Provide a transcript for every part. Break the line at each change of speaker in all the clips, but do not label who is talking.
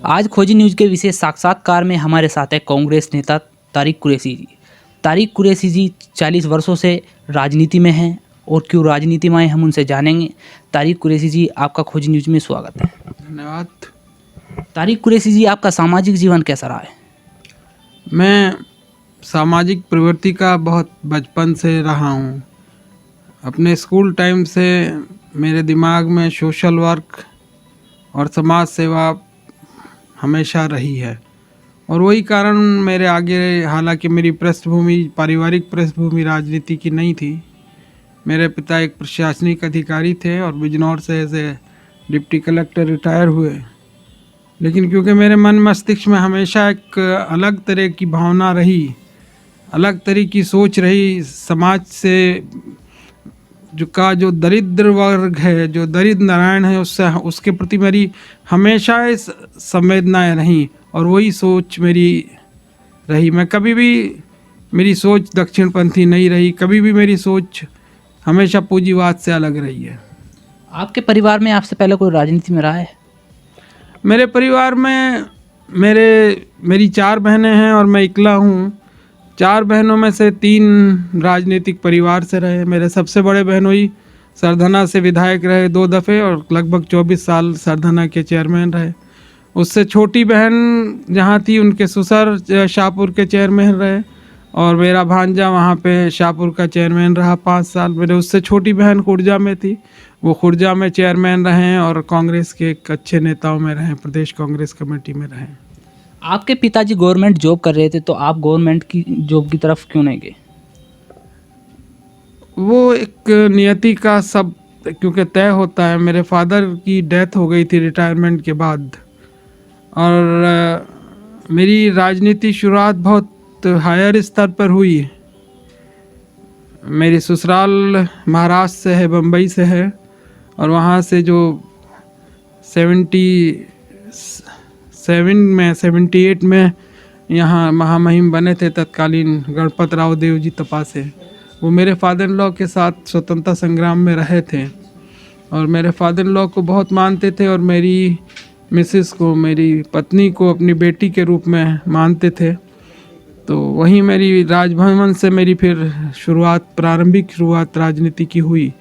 आज खोजी न्यूज़ के विशेष साक्षात्कार में हमारे साथ है कांग्रेस नेता तारिक कुरैशी जी। तारिक कुरैशी जी 40 वर्षों से राजनीति में हैं और क्यों राजनीति में आए हम उनसे जानेंगे। तारिक कुरैशी जी, आपका खोजी न्यूज़ में स्वागत है।
धन्यवाद।
तारिक कुरैशी जी, आपका सामाजिक जीवन कैसा रहा है?
मैं सामाजिक प्रवृत्ति का बहुत बचपन से रहा हूँ। अपने स्कूल टाइम से मेरे दिमाग में सोशल वर्क और समाज सेवा हमेशा रही है और वही कारण मेरे आगे, हालांकि मेरी पृष्ठभूमि, पारिवारिक पृष्ठभूमि राजनीति की नहीं थी। मेरे पिता एक प्रशासनिक अधिकारी थे और बिजनौर से as a deputy collector retire हुए, लेकिन क्योंकि मेरे मन मस्तिष्क में हमेशा एक अलग तरह की भावना रही, अलग तरह की सोच रही, समाज से जो दरिद्र वर्ग है, जो दरिद्र नारायण है, उसके प्रति मेरी हमेशा इस संवेदनाएं रहीं और वही सोच मेरी रही। मैं कभी भी, मेरी सोच दक्षिणपंथी नहीं रही, कभी भी मेरी सोच हमेशा पूंजीवाद से अलग रही है।
आपके परिवार में आपसे पहले कोई राजनीति में रहा है?
मेरे परिवार में मेरी 4 बहनें हैं और मैं इकला हूँ। 4 बहनों में से 3 राजनीतिक परिवार से रहे। मेरे सबसे बड़े बहनोई सरधना से विधायक रहे 2 दफ़े और लगभग 24 साल सरधना के चेयरमैन रहे। उससे छोटी बहन जहाँ थी, उनके ससुर शाहपुर के चेयरमैन रहे और मेरा भांजा वहाँ पे शाहपुर का चेयरमैन रहा 5 साल। मेरे उससे छोटी बहन खुर्जा में थी, वो खुर्जा में चेयरमैन रहे और कांग्रेस के एक अच्छे नेताओं में रहे, प्रदेश कांग्रेस कमेटी में रहे।
आपके पिताजी गवर्नमेंट जॉब कर रहे थे, तो आप गवर्नमेंट की जॉब की तरफ क्यों नहीं गए?
वो एक नियति का सब क्योंकि तय होता है। मेरे फादर की डेथ हो गई थी रिटायरमेंट के बाद और मेरी राजनीति शुरुआत बहुत हायर स्तर पर हुई। मेरी ससुराल महाराष्ट्र से है, बम्बई से है और वहाँ से जो 78 में यहाँ महामहिम बने थे तत्कालीन गणपत राव देव जी तपासे, वो मेरे फादर इन लॉ के साथ स्वतंत्रता संग्राम में रहे थे और मेरे फादर इन लॉ को बहुत मानते थे और मेरी मिसेस को, मेरी पत्नी को अपनी बेटी के रूप में मानते थे। तो वहीं मेरी राजभवन से मेरी फिर प्रारंभिक शुरुआत राजनीति की हुई,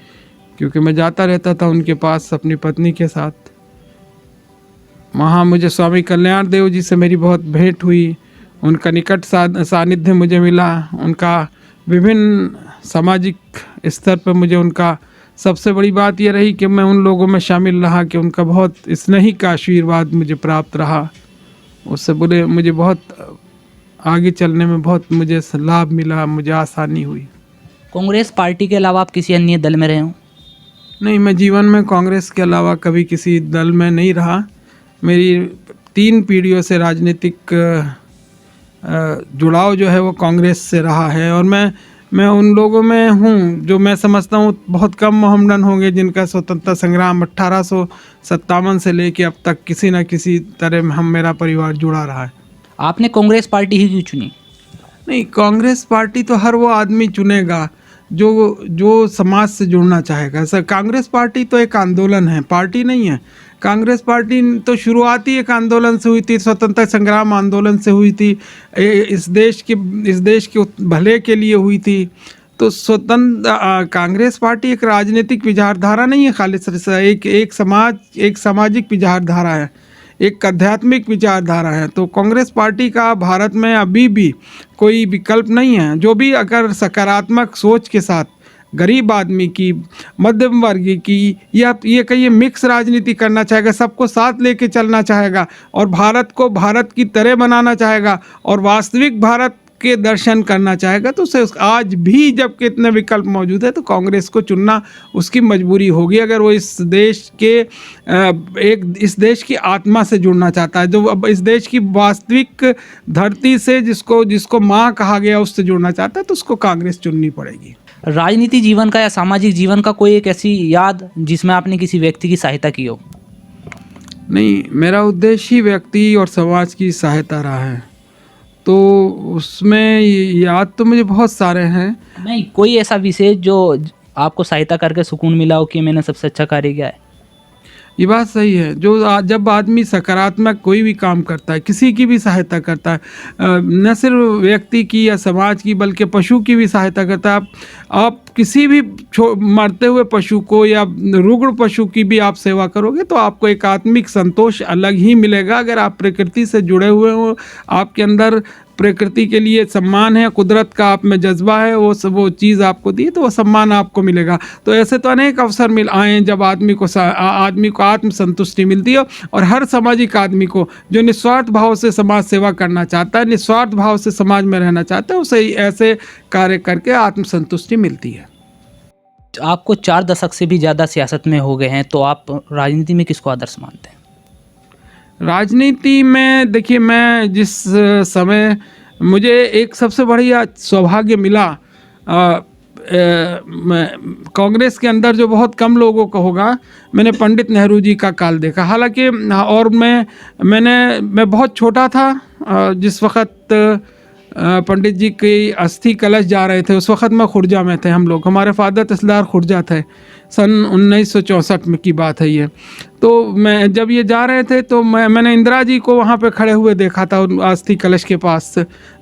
क्योंकि मैं जाता रहता था उनके पास अपनी पत्नी के साथ। वहाँ मुझे स्वामी कल्याण देव जी से मेरी बहुत भेंट हुई, उनका निकट सानिध्य मुझे मिला, उनका विभिन्न सामाजिक स्तर पर मुझे उनका सबसे बड़ी बात ये रही कि मैं उन लोगों में शामिल रहा कि उनका बहुत स्नेही का आशीर्वाद मुझे प्राप्त रहा। उससे मुझे बहुत आगे चलने में बहुत मुझे लाभ मिला, मुझे आसानी हुई।
कांग्रेस पार्टी के अलावा आप किसी अन्य दल में रहे हो?
नहीं, मैं जीवन में कांग्रेस के अलावा कभी किसी दल में नहीं रहा। मेरी 3 पीढ़ियों से राजनीतिक जुड़ाव जो है वो कांग्रेस से रहा है और मैं उन लोगों में हूँ जो मैं समझता हूँ बहुत कम मोहम्मदन होंगे जिनका स्वतंत्रता संग्राम 1857 से लेके अब तक किसी न किसी तरह मेरा परिवार जुड़ा रहा है।
आपने कांग्रेस पार्टी ही क्यों चुनी?
नहीं, कांग्रेस पार्टी तो हर वो आदमी चुनेगा जो समाज से जुड़ना चाहेगा। सर, कांग्रेस पार्टी तो एक आंदोलन है, पार्टी नहीं है। कांग्रेस पार्टी तो शुरुआत ही एक आंदोलन से हुई थी, स्वतंत्रता संग्राम आंदोलन से हुई थी, इस देश के भले के लिए हुई थी। तो कांग्रेस पार्टी एक राजनीतिक विचारधारा नहीं है खालिस, एक सामाजिक विचारधारा है, एक आध्यात्मिक विचारधारा है। तो कांग्रेस पार्टी का भारत में अभी भी कोई विकल्प नहीं है। जो भी अगर सकारात्मक सोच के साथ गरीब आदमी की, मध्यम वर्ग की, या ये कहिए मिक्स राजनीति करना चाहेगा, सबको साथ लेके चलना चाहेगा और भारत को भारत की तरह बनाना चाहेगा और वास्तविक भारत के दर्शन करना चाहेगा, तो उसे आज भी जब कितने विकल्प मौजूद है तो कांग्रेस को चुनना उसकी मजबूरी होगी अगर वो इस देश की आत्मा से जुड़ना चाहता है, जो अब इस देश की वास्तविक धरती से जिसको माँ कहा गया उससे जुड़ना चाहता है, तो उसको कांग्रेस चुननी पड़ेगी।
राजनीति जीवन का या सामाजिक जीवन का कोई एक ऐसी याद जिसमें आपने किसी व्यक्ति की सहायता की हो?
नहीं, मेरा उद्देश्य ही व्यक्ति और समाज की सहायता रहा है, तो उसमें याद तो मुझे बहुत सारे हैं।
नहीं, कोई ऐसा विशेष जो आपको सहायता करके सुकून मिला हो कि मैंने सबसे अच्छा कार्य किया है?
ये बात सही है। जब आदमी सकारात्मक कोई भी काम करता है, किसी की भी सहायता करता है, न सिर्फ व्यक्ति की या समाज की बल्कि पशु की भी सहायता करता है। आप किसी भी मरते हुए पशु को या रुग्ण पशु की भी आप सेवा करोगे तो आपको एक आत्मिक संतोष अलग ही मिलेगा। अगर आप प्रकृति से जुड़े हुए हो, आपके अंदर प्रकृति के लिए सम्मान है, कुदरत का आप में जज्बा है, वो चीज़ आपको दी तो वो सम्मान आपको मिलेगा। तो ऐसे तो अनेक अवसर मिल आए हैं जब आदमी को आत्म संतुष्टि मिलती है। और हर सामाजिक आदमी को जो निस्वार्थ भाव से समाज सेवा करना चाहता है, निस्वार्थ भाव से समाज में रहना चाहता है, उसे ऐसे कार्य करके आत्म संतुष्टि मिलती है।
आपको 4 दशक से भी ज़्यादा सियासत में हो गए हैं, तो आप राजनीति में किसको आदर्श मानते हैं?
राजनीति में देखिए, मैं जिस समय मुझे एक सबसे बढ़िया सौभाग्य मिला, कांग्रेस के अंदर जो बहुत कम लोगों को होगा, मैंने पंडित नेहरू जी का काल देखा। हालांकि और मैं बहुत छोटा था जिस वक्त पंडित जी की अस्थि कलश जा रहे थे। उस वक्त मैं खुर्जा में थे, हम लोग, हमारे फादर तहसीलदार खुर्जा थे। सन 1964 में की बात है ये। तो मैं जब ये जा रहे थे तो मैंने इंदिरा जी को वहाँ पे खड़े हुए देखा था अस्थि कलश के पास।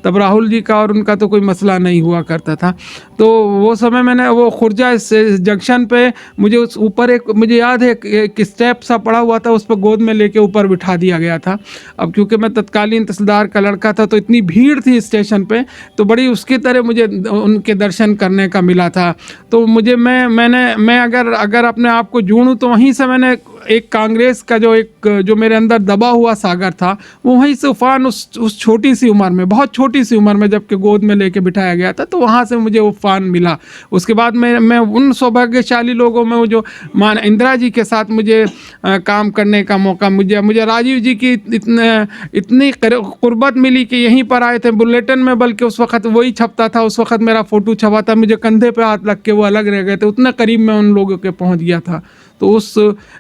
तब राहुल जी का और उनका तो कोई मसला नहीं हुआ करता था। तो वो समय मैंने वो खुर्जा जंक्शन पे मुझे उस ऊपर मुझे याद है एक स्टेप सा पड़ा हुआ था, उस पर गोद में लेके ऊपर बिठा दिया गया था। अब क्योंकि मैं तत्कालीन तहसीलदार का लड़का था तो इतनी भीड़ थी स्टेशन पे, तो बड़ी उसकी तरह मुझे उनके दर्शन करने का मिला था। तो मुझे मैं अगर अपने आप को जोड़ूं तो वहीं से मैंने एक कांग्रेस का जो मेरे अंदर दबा हुआ सागर था, वो वहीं से उफान उस छोटी सी उम्र में, बहुत छोटी सी उम्र में जबकि गोद में लेके बिठाया गया था, तो वहाँ से मुझे उफान मिला। उसके बाद मैं उन सौभाग्यशाली लोगों में जो इंदिरा जी के साथ मुझे काम करने का मौका, मुझे राजीव जी की इतनी कुर्बत मिली कि यहीं पर आए थे बुलेटिन में, बल्कि उस वक्त वही छपता था, उस वक्त मेरा फ़ोटो छपा था, मुझे कंधे पे हाथ रख के वो अलग रह गए थे, उतने करीब मैं उन लोगों के पहुंच गया था। तो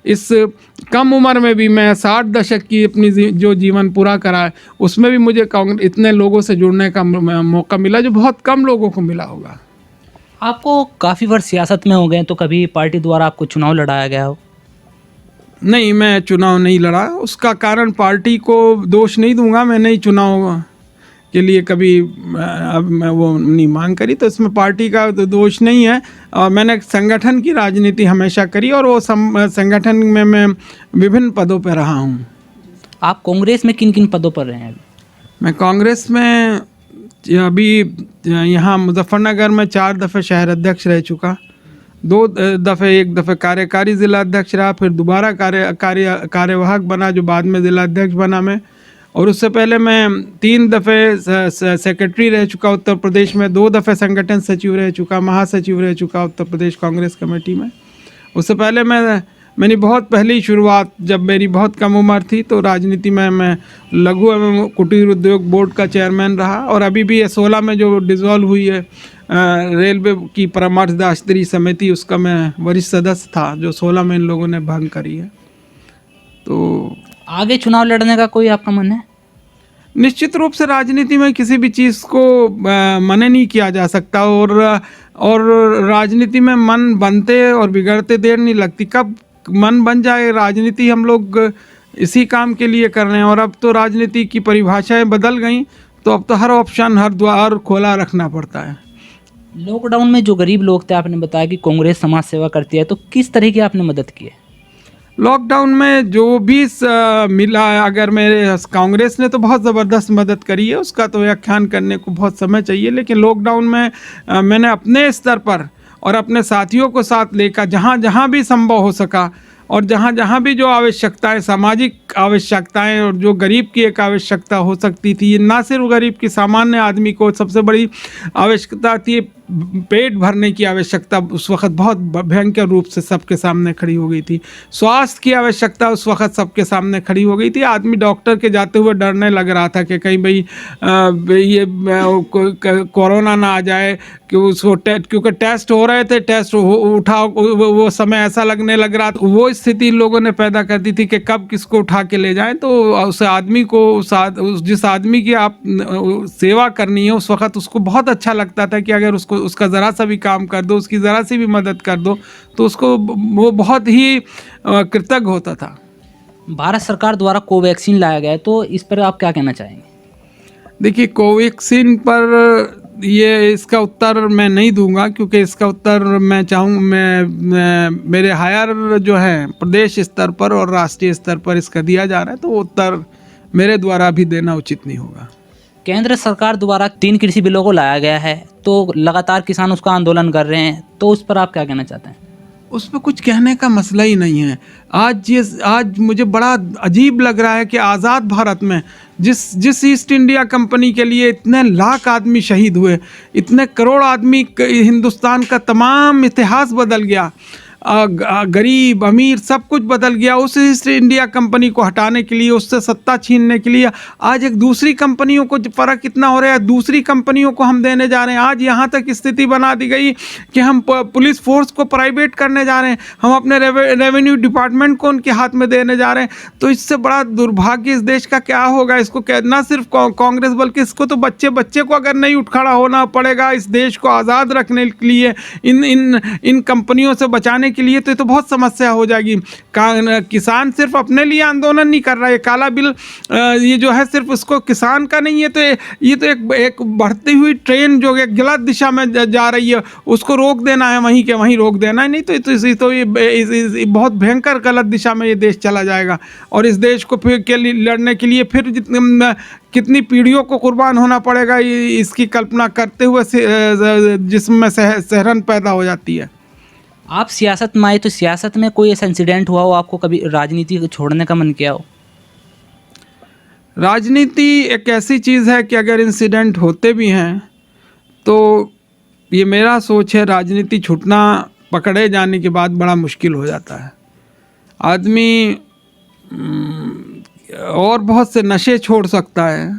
इस कम उम्र में भी मैं 60 दशक की अपनी जो जीवन पूरा करा है, उसमें भी मुझे इतने लोगों से जुड़ने का मौका मिला जो बहुत कम लोगों को मिला होगा।
आपको काफ़ी वर्ष सियासत में हो गए, तो कभी पार्टी द्वारा आपको चुनाव लड़ाया गया हो?
नहीं, मैं चुनाव नहीं लड़ा। उसका कारण पार्टी को दोष नहीं दूंगा, मैं नहीं चुनाव के लिए कभी अब मैं वो नहीं मांग करी, तो इसमें पार्टी का तो दोष नहीं है। और मैंने संगठन की राजनीति हमेशा करी और वो संगठन में मैं विभिन्न पदों पर रहा हूँ।
आप कांग्रेस में किन किन पदों पर रहे हैं अभी?
मैं कांग्रेस में अभी यहाँ मुजफ्फरनगर में 4 दफ़े शहर अध्यक्ष रह चुका, 2 दफ़े, एक दफ़े कार्यकारी ज़िला अध्यक्ष रहा, फिर दोबारा कार्यवाहक बना जो बाद में ज़िला अध्यक्ष बना मैं। और उससे पहले मैं 3 दफ़े सेक्रेटरी रह चुका उत्तर प्रदेश में, 2 दफ़े संगठन सचिव रह चुका, महासचिव रह चुका उत्तर प्रदेश कांग्रेस कमेटी में। उससे पहले मेरी बहुत पहली शुरुआत जब मेरी बहुत कम उम्र थी तो राजनीति में मैं लघु एवं कुटीर उद्योग बोर्ड का चेयरमैन रहा। और अभी भी 16 में जो डिज़ोल्व हुई है रेलवे की परामर्शदाता स्तरीय समिति, उसका मैं वरिष्ठ सदस्य था, जो 16 में इन लोगों ने भंग करी है। तो
आगे चुनाव लड़ने का कोई आपका मन है?
निश्चित रूप से राजनीति में किसी भी चीज़ को मना नहीं किया जा सकता, और राजनीति में मन बनते और बिगड़ते देर नहीं लगती। कब मन बन जाए, राजनीति हम लोग इसी काम के लिए कर रहे हैं। और अब तो राजनीति की परिभाषाएं बदल गई, तो अब तो हर ऑप्शन, हर द्वार खोला रखना पड़ता है।
लॉकडाउन में जो गरीब लोग थे, आपने बताया कि कांग्रेस समाज सेवा करती है, तो किस तरह की आपने मदद की है?
लॉकडाउन में जो भी मिला, अगर मेरे कांग्रेस ने तो बहुत ज़बरदस्त मदद करी है, उसका तो व्याख्यान करने को बहुत समय चाहिए। लेकिन लॉकडाउन में मैंने अपने स्तर पर और अपने साथियों को साथ लेकर जहाँ जहाँ भी संभव हो सका, और जहाँ जहाँ भी जो आवश्यकताएं, सामाजिक आवश्यकताएं, और जो गरीब की एक आवश्यकता हो सकती थी, ना सिर्फ गरीब की, सामान्य आदमी को सबसे बड़ी आवश्यकता थी पेट भरने की आवश्यकता, उस वक्त बहुत भयंकर रूप से सबके सामने खड़ी हो गई थी। स्वास्थ्य की आवश्यकता उस वक्त सबके सामने खड़ी हो गई थी। आदमी डॉक्टर के जाते हुए डरने लग रहा था कि कहीं भाई ये कोरोना ना आ जाए, कि उसको क्योंकि टेस्ट हो रहे थे, टेस्ट उठाओ, वो समय ऐसा लगने लग रहा था। वो स्थिति लोगों ने पैदा कर दी थी कि कब किसको उठा के ले जाएं। तो उस आदमी को, जिस आदमी की आप सेवा करनी है, उस वक्त उसको बहुत अच्छा लगता था कि अगर उसको उसको उसका ज़रा सा भी काम कर दो, उसकी ज़रा सी भी मदद कर दो, तो उसको वो बहुत ही कृतज्ञ होता था।
भारत सरकार द्वारा कोवैक्सीन लाया गया है, तो इस पर आप क्या कहना चाहेंगे?
देखिए, कोवैक्सीन पर ये इसका उत्तर मैं नहीं दूंगा, क्योंकि इसका उत्तर मैं मेरे हायर जो है प्रदेश स्तर पर और राष्ट्रीय स्तर पर इसका दिया जा रहा है, तो वो उत्तर मेरे द्वारा भी देना उचित नहीं होगा।
केंद्र सरकार द्वारा 3 कृषि बिलों को लाया गया है, तो लगातार किसान उसका आंदोलन कर रहे हैं, तो उस पर आप क्या कहना चाहते हैं?
उस पर कुछ कहने का मसला ही नहीं है। आज मुझे बड़ा अजीब लग रहा है कि आज़ाद भारत में जिस ईस्ट इंडिया कंपनी के लिए इतने लाख आदमी शहीद हुए, इतने करोड़ आदमी, हिंदुस्तान का तमाम इतिहास बदल गया, गरीब अमीर सब कुछ बदल गया, उस ईस्ट इंडिया कंपनी को हटाने के लिए, उससे सत्ता छीनने के लिए आज एक दूसरी कंपनियों को फ़र्क कितना हो रहा है, दूसरी कंपनियों को हम देने जा रहे हैं। आज यहाँ तक स्थिति बना दी गई कि हम पुलिस फोर्स को प्राइवेट करने जा रहे हैं, हम अपने रेवेन्यू डिपार्टमेंट को उनके हाथ में देने जा रहे हैं। तो इससे बड़ा दुर्भाग्य इस देश का क्या होगा? इसको ना सिर्फ कांग्रेस बल्कि इसको तो बच्चे को अगर नहीं उठ खड़ा होना पड़ेगा इस देश को आज़ाद रखने के लिए, इन कंपनियों से बचाने के लिए, तो ये तो बहुत समस्या हो जाएगी। किसान सिर्फ अपने लिए आंदोलन नहीं कर रहा है, काला बिल ये जो है सिर्फ उसको किसान का नहीं है, तो ये तो एक बढ़ती हुई ट्रेन जो एक गलत दिशा में जा रही है, उसको रोक देना है, वहीं के वहीं रोक देना है। नहीं तो ये बहुत भयंकर गलत दिशा में ये देश चला जाएगा, और इस देश को फिर के लिए लड़ने के लिए फिर कितनी पीढ़ियों को कुर्बान होना पड़ेगा, इसकी कल्पना करते हुए जिसमें सहरन पैदा हो जाती है।
आप सियासत में आए, तो सियासत में कोई ऐसा इंसिडेंट हुआ हो आपको कभी राजनीति छोड़ने का मन किया हो?
राजनीति एक ऐसी चीज़ है कि अगर इंसिडेंट होते भी हैं तो ये मेरा सोच है, राजनीति छूटना पकड़े जाने के बाद बड़ा मुश्किल हो जाता है। आदमी और बहुत से नशे छोड़ सकता है,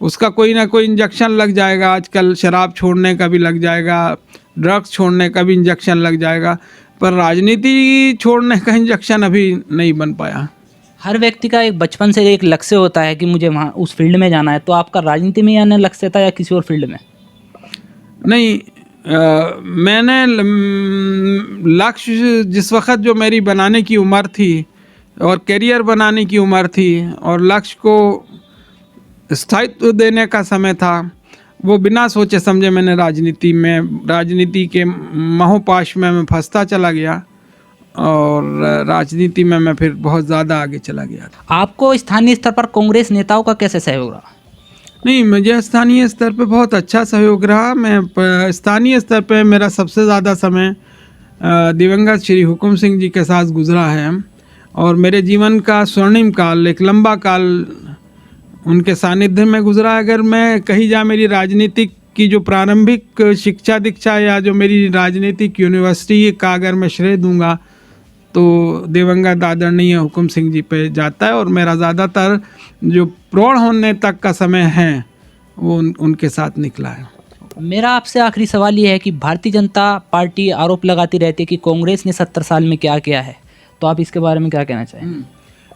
उसका कोई ना कोई इंजेक्शन लग जाएगा, आजकल शराब छोड़ने का भी लग जाएगा, ड्रग्स छोड़ने का भी इंजेक्शन लग जाएगा, पर राजनीति छोड़ने का इंजेक्शन अभी नहीं बन पाया।
हर व्यक्ति का एक बचपन से एक लक्ष्य होता है कि मुझे वहाँ उस फील्ड में जाना है, तो आपका राजनीति में आने लक्ष्य था या किसी और फील्ड में?
नहीं, मैंने लक्ष्य जिस वक्त जो मेरी बनाने की उम्र थी और करियर बनाने की उम्र थी और लक्ष्य को स्थायित्व देने का समय था, वो बिना सोचे समझे मैंने राजनीति के मोहपाश में मैं फंसता चला गया, और राजनीति में मैं फिर बहुत ज़्यादा आगे चला गया था।
आपको स्थानीय स्तर पर कांग्रेस नेताओं का कैसे सहयोग रहा?
नहीं, मुझे स्थानीय स्तर पे बहुत अच्छा सहयोग रहा। मैं स्थानीय स्तर पे मेरा सबसे ज़्यादा समय दिवंगत श्री हुकुम सिंह जी के साथ गुजरा है, और मेरे जीवन का स्वर्णिम काल, एक लंबा काल उनके सानिध्य में गुजरा। अगर मैं कहीं जा मेरी राजनीतिक की जो प्रारंभिक शिक्षा दीक्षा या जो मेरी राजनीतिक यूनिवर्सिटी का अगर मैं श्रेय दूंगा तो दिवंगत आदरणीय हुकुम सिंह जी पे जाता है, और मेरा ज़्यादातर जो प्रौढ़ होने तक का समय है वो उनके साथ निकला है।
मेरा आपसे आखिरी सवाल ये है कि भारतीय जनता पार्टी आरोप लगाती रहती है कि कांग्रेस ने 70 साल में क्या किया है, तो आप इसके बारे में क्या कहना चाहेंगे?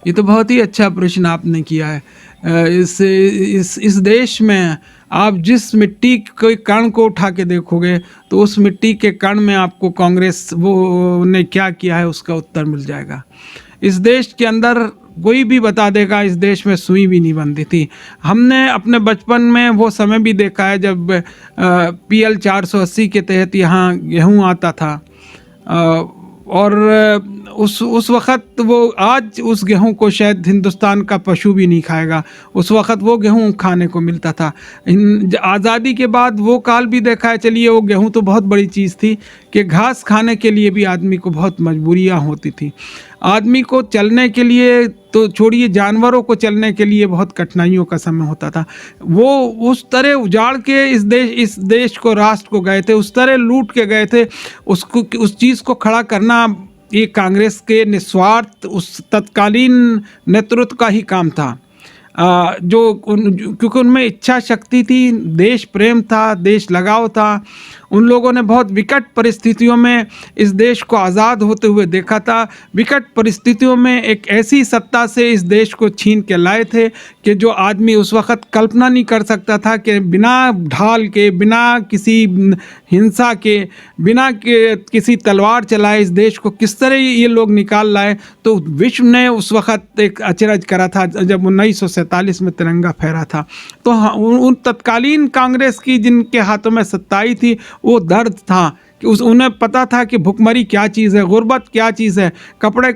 ये तो बहुत ही अच्छा प्रश्न आपने किया है। इस देश में आप जिस मिट्टी के कण को उठा के देखोगे तो उस मिट्टी के कण में आपको कांग्रेस वो ने क्या किया है उसका उत्तर मिल जाएगा। इस देश के अंदर कोई भी बता देगा इस देश में सुई भी नहीं बनती थी। हमने अपने बचपन में वो समय भी देखा है जब PL 480 के तहत यहाँ गेहूँ आता था, और उस वक़्त वो आज उस गेहूं को शायद हिंदुस्तान का पशु भी नहीं खाएगा, उस वक़्त वो गेहूं खाने को मिलता था। आज़ादी के बाद वो काल भी देखा है। चलिए, वो गेहूं तो बहुत बड़ी चीज़ थी कि घास खाने के लिए भी आदमी को बहुत मजबूरियां होती थी। आदमी को चलने के लिए तो छोड़िए, जानवरों को चलने के लिए बहुत कठिनाइयों का समय होता था। वो उस तरह उजाड़ के इस देश को, राष्ट्र को गए थे, उस तरह लूट के गए थे। उस चीज़ को खड़ा करना ये कांग्रेस के निस्वार्थ उस तत्कालीन नेतृत्व का ही काम था। क्योंकि उनमें इच्छा शक्ति थी, देश प्रेम था, देश लगाव था। उन लोगों ने बहुत विकट परिस्थितियों में इस देश को आज़ाद होते हुए देखा था। विकट परिस्थितियों में एक ऐसी सत्ता से इस देश को छीन के लाए थे कि जो आदमी उस वक़्त कल्पना नहीं कर सकता था कि बिना ढाल के, बिना किसी हिंसा के, बिना किसी तलवार चलाए इस देश को किस तरह ये लोग निकाल लाए। तो विश्व ने उस वक़्त एक अचरज करा था जब 1947 में तिरंगा फहरा था। तो उन तत्कालीन कांग्रेस की जिनके हाथों में सत्ता आई थी, वो दर्द था कि उन्हें पता था कि भुखमरी क्या चीज़ है, गुर्बत क्या चीज़ है। कपड़े,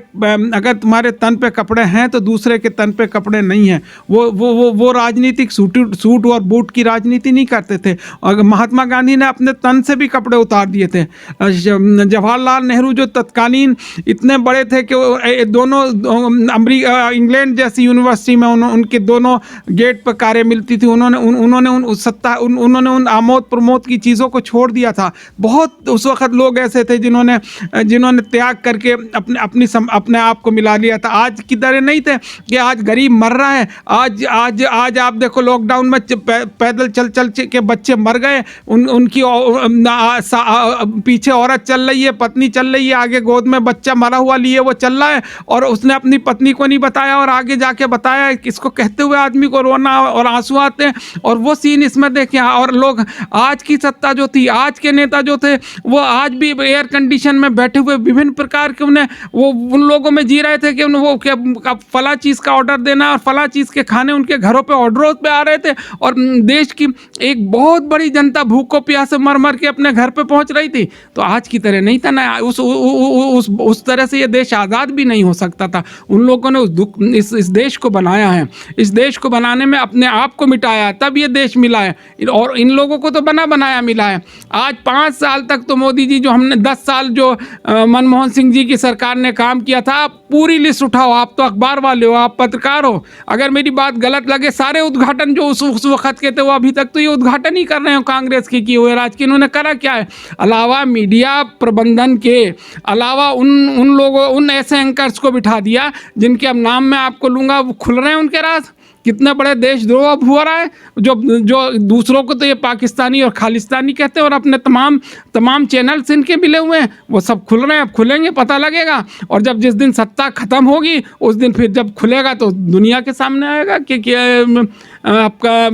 अगर तुम्हारे तन पे कपड़े हैं तो दूसरे के तन पे कपड़े नहीं हैं। वो राजनीतिक सूट और बूट की राजनीति नहीं करते थे। और महात्मा गांधी ने अपने तन से भी कपड़े उतार दिए थे। जवाहरलाल नेहरू जो तत्कालीन इतने बड़े थे कि दोनों इंग्लैंड जैसी यूनिवर्सिटी में उनके दोनों गेट पर कारें मिलती थी। उन्होंने उन आमोद प्रमोद की चीज़ों को छोड़ दिया था। बहुत उस वक्त लोग ऐसे थे जिन्होंने त्याग करके अपने आप को मिला लिया था। आज की तरह नहीं थे कि आज गरीब मर रहा है। आज आप देखो, लॉकडाउन में पैदल चल के बच्चे मर गए। उनकी पीछे औरत चल रही है, पत्नी चल रही है, आगे गोद में बच्चा मरा हुआ लिए वो चल रहा है, और उसने अपनी पत्नी को नहीं बताया और आगे जाके बताया। इसको कहते हुए आदमी को रोना और आंसू आते हैं। और वो सीन इसमें देखें। और लोग, आज की सत्ता जो थी, आज के नेता जो थे, वो आज भी एयर कंडीशन में बैठे हुए विभिन्न प्रकार के वो उन लोगों में जी रहे थे कि वो फला चीज़ का ऑर्डर देना और फला चीज़ के खाने उनके घरों पे ऑर्डरों पे आ रहे थे। और देश की एक बहुत बड़ी जनता भूख को प्यासे मर मर के अपने घर पे पहुंच रही थी। तो आज की तरह नहीं था ना। उस तरह से ये देश आज़ाद भी नहीं हो सकता था। उन लोगों ने इस देश को बनाया है। इस देश को बनाने में अपने आप को मिटाया, तब ये देश मिला है। और इन लोगों को तो बनाया मिला है। आज 5 साल तक तो मोदी जी, जो हमने 10 साल जो मनमोहन सिंह जी की सरकार ने काम किया था, आप पूरी लिस्ट उठाओ। आप तो अखबार वाले हो, आप पत्रकार हो। अगर मेरी बात गलत लगे, सारे उद्घाटन जो उस वक्त के थे, वो अभी तक तो ये उद्घाटन ही कर रहे हो कांग्रेस के किए हुए राज के। इन्होंने करा क्या है? अलावा मीडिया प्रबंधन के अलावा उन लोगों, उन ऐसे एंकर्स को बिठा दिया जिनके अब नाम मैं आपको लूँगा, वो खुल रहे हैं उनके राज। कितने बड़े देशद्रोह अब हो रहा है, जो दूसरों को तो ये पाकिस्तानी और खालिस्तानी कहते हैं, और अपने तमाम चैनल्स इनके मिले हुए हैं, वो सब खुल रहे हैं। अब खुलेंगे, पता लगेगा। और जब जिस दिन सत्ता खत्म होगी, उस दिन फिर जब खुलेगा तो दुनिया के सामने आएगा कि आपका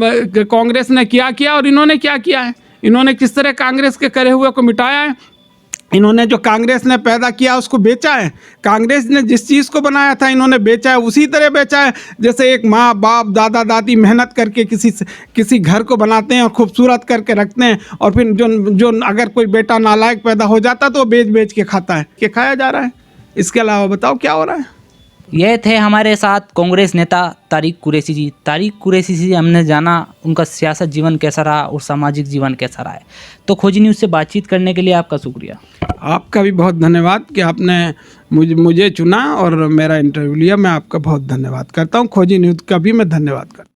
कांग्रेस ने क्या किया और इन्होंने क्या किया है। इन्होंने किस तरह कांग्रेस के करे हुए को मिटाया है। इन्होंने जो कांग्रेस ने पैदा किया उसको बेचा है। कांग्रेस ने जिस चीज़ को बनाया था, इन्होंने बेचा है, उसी तरह बेचा है जैसे एक माँ बाप दादा दादी मेहनत करके किसी घर को बनाते हैं और खूबसूरत करके रखते हैं, और फिर जो अगर कोई बेटा नालायक पैदा हो जाता तो बेच के खाता है, कि खाया जा रहा है। इसके अलावा बताओ क्या हो रहा है।
यह थे हमारे साथ कांग्रेस नेता तारिक कुरैशी जी। तारिक कुरैशी जी हमने जाना उनका सियासत जीवन कैसा रहा और सामाजिक जीवन कैसा रहा है। तो खोजी न्यूज़ से बातचीत करने के लिए आपका शुक्रिया।
आपका भी बहुत धन्यवाद कि आपने मुझे चुना और मेरा इंटरव्यू लिया। मैं आपका बहुत धन्यवाद करता हूँ। खोजी न्यूज़ का भी मैं धन्यवाद करता हूँ।